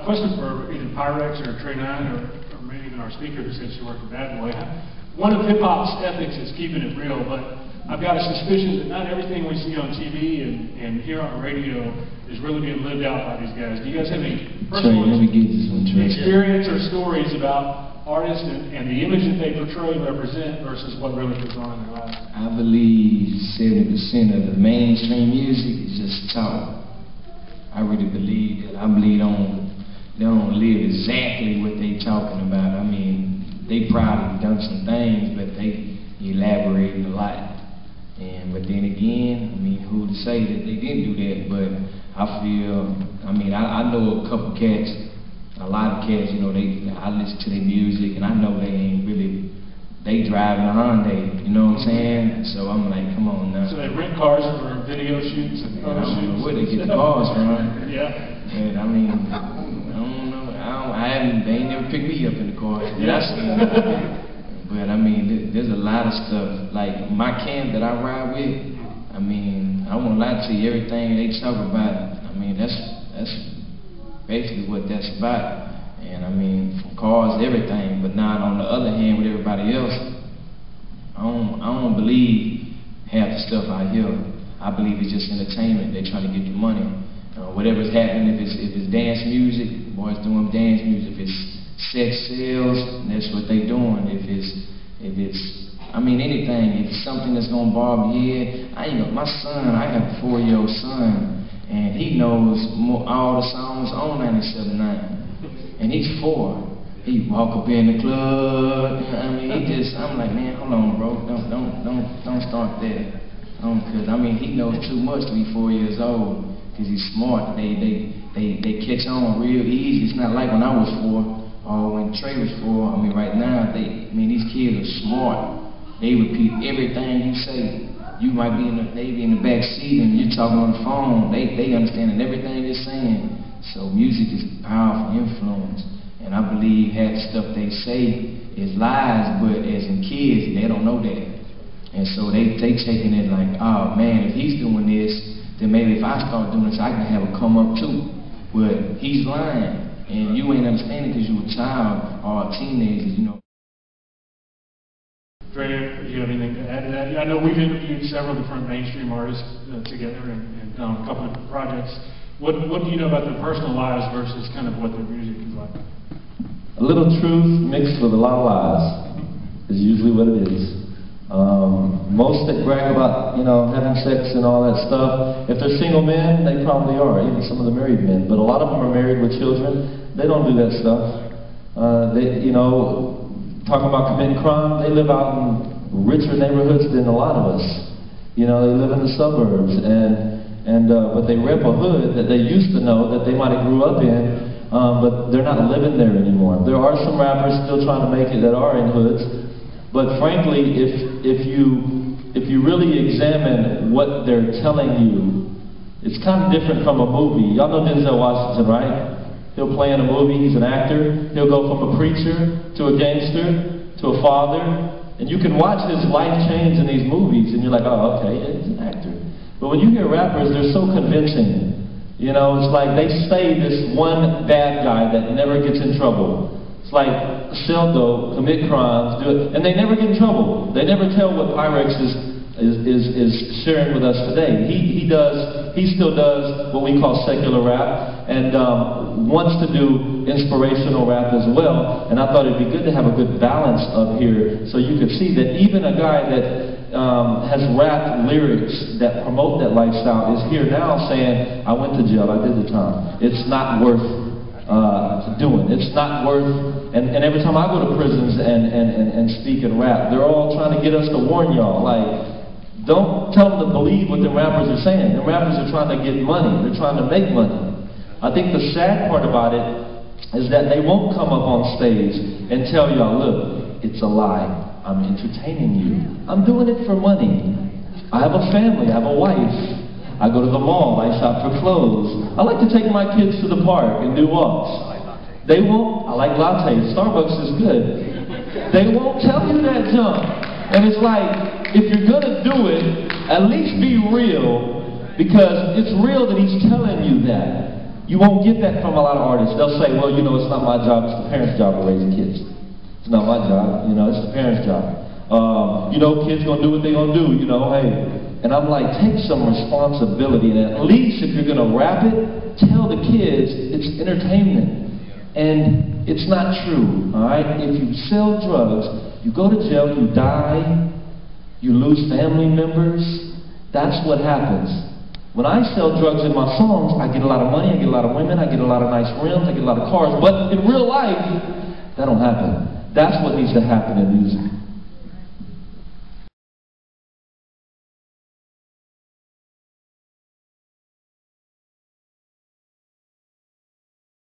Question for either Pyrexx or Trey 9 or maybe even our speaker who said she worked at Bad Boy. One of hip-hop's ethics is keeping it real, but I've got a suspicion that not everything we see on TV and hear on the radio is really being lived out by these guys. Do you guys have any personal experience or stories about artists and the image that they portray and represent versus what really goes on in their lives? I believe 70% of the mainstream music is just talk. I really believe that. I believe they don't live exactly what they talking about. I mean, they probably done some things, but they elaborating a lot. But then again, I mean, who to say that they didn't do that? But I feel, I mean, I know a couple cats, a lot of cats, you know, I listen to their music, and I know they ain't really, they driving a Hyundai, you know what I'm saying? So I'm like, come on now. So they rent cars for video shoots and photo shoots? I don't know where they get the cars from. Yeah. And I mean, I don't know, they ain't never picked me up in the car. Yeah. But I mean, there's a lot of stuff, like my camp that I ride with, I mean, I won't lie to you, everything they talk about, I mean, that's basically what that's about. And I mean, from cars, everything, but now on the other hand, with everybody else, I don't believe half the stuff I hear. I believe it's just entertainment. They're trying to get the money. Whatever's happening, if it's dance music, the boys doing dance music. If it's sex sales, that's what they doing. If it's, I mean, anything. If it's something that's gonna bother me, my son, I got a 4-year-old son, and he knows all the songs on 97.9, and he's 4. He walk up in the club. I mean, I'm like, man, hold on, bro, don't start there. Cause I mean, he knows too much to be 4 years old. Cause he's smart. They catch on real easy. It's not like when I was 4. Or when Trey was 4, I mean, right now, these kids are smart. They repeat everything you say. You might be in the back seat and you're talking on the phone. They understanding everything you're saying. So music is a powerful influence. And I believe half the stuff they say is lies, but as in kids, they don't know that. And so they taking it like, oh man, if he's doing this, then maybe if I start doing this, I can have a come up too. But he's lying. And you ain't understanding because you're a child or a teenager, you know. Dre, do you have anything to add to that? I know we've interviewed several different mainstream artists together and done a couple of projects. What do you know about their personal lives versus kind of what their music is like? A little truth mixed with a lot of lies is usually what it is. Most that brag about, having sex and all that stuff, if they're single men, they probably are, even some of the married men. But a lot of them are married with children. They don't do that stuff. Talking about committing crime, they live out in richer neighborhoods than a lot of us. They live in the suburbs, but they rep a hood that they used to know that they might have grew up in, but they're not living there anymore. There are some rappers still trying to make it that are in hoods. But frankly, if you really examine what they're telling you, it's kind of different from a movie. Y'all know Denzel Washington, right? He'll play in a movie, he's an actor. He'll go from a preacher to a gangster to a father. And you can watch his life change in these movies and you're like, oh, okay, he's an actor. But when you hear rappers, they're so convincing. It's like they say this one bad guy that never gets in trouble. It's like sell dope, commit crimes, do it, and they never get in trouble. They never tell what Pyrexx is sharing with us today. He still does what we call secular rap, and wants to do inspirational rap as well. And I thought it'd be good to have a good balance up here, so you could see that even a guy that has rap lyrics that promote that lifestyle is here now saying, I went to jail, I did the time. It's not worth doing. It's not worth, and every time I go to prisons and speak and rap, they're all trying to get us to warn y'all, like, don't tell them to believe what the rappers are saying. The rappers are trying to get money. They're trying to make money. I think the sad part about it is that they won't come up on stage and tell y'all, look, it's a lie. I'm entertaining you. I'm doing it for money. I have a family. I have a wife. I go to the mall. I shop for clothes. I like to take my kids to the park and do walks. They won't. I like lattes. Starbucks is good. They won't tell you that junk. And it's like, if you're going to do it, at least be real, because it's real that he's telling you that. You won't get that from a lot of artists. They'll say, well, you know, it's not my job, it's the parents' job to raise the kids. It's not my job, you know, it's the parents' job. You know, kids gonna do what they gonna do, you know, hey. And I'm like, take some responsibility, and at least if you're gonna rap it, tell the kids it's entertainment. And it's not true, all right? If you sell drugs, you go to jail, you die, you lose family members. That's what happens. When I sell drugs in my songs, I get a lot of money, I get a lot of women, I get a lot of nice rims, I get a lot of cars. But in real life, that don't happen. That's what needs to happen in music.